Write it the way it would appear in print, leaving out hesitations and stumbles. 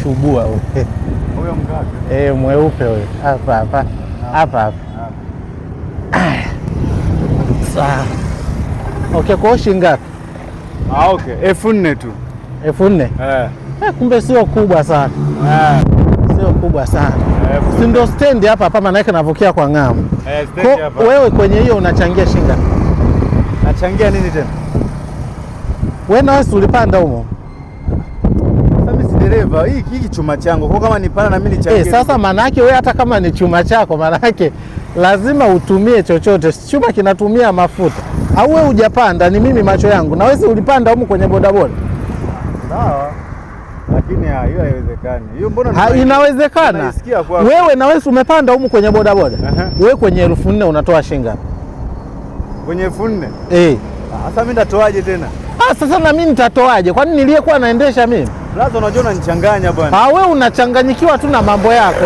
chubua huyo. Huyo mkaka. Mweupe huyo. Hapa. Sawa. Okay, kwa shilingi ngapi? Okay, 4,000 tu. 4,000? Kumbe sio kubwa sana. Sio kubwa sana. Si ndio stand hapa maana yake navukia kwa ng'amu. Stand hapa. Wewe kwenye hiyo unachangia shilingi ngapi? Nachangia nini tena? Wewe na wewe ulipanda humo. Sasa mimi si dereva, hiki chuma changu. Kwa kama nipanda na mimi nichangie. Sasa maana yake wewe hata kama ni chuma chako maana yake lazima utumie chochote. Chuma kinatumia mafuta. Au wewe hujapanda, ni mimi macho yangu. Na wewe si ulipanda humo kwenye bodaboda. Sawa. Lakini hiyo haiwezekani. Hiyo mbona inawezekana? Wewe na wewe umepanda humo kwenye bodaboda. Wewe kwenye 4,000 unatoa shilingi ngapi? Kwenye 4,000? Sasa mimi nitatoaje tena? Sasa na mimi nitatoaje? Kwani niliyekuwa naendesha mimi? Lazima unajua unanichanganya bwana. Wewe unachanganyikiwa tu na mambo yako.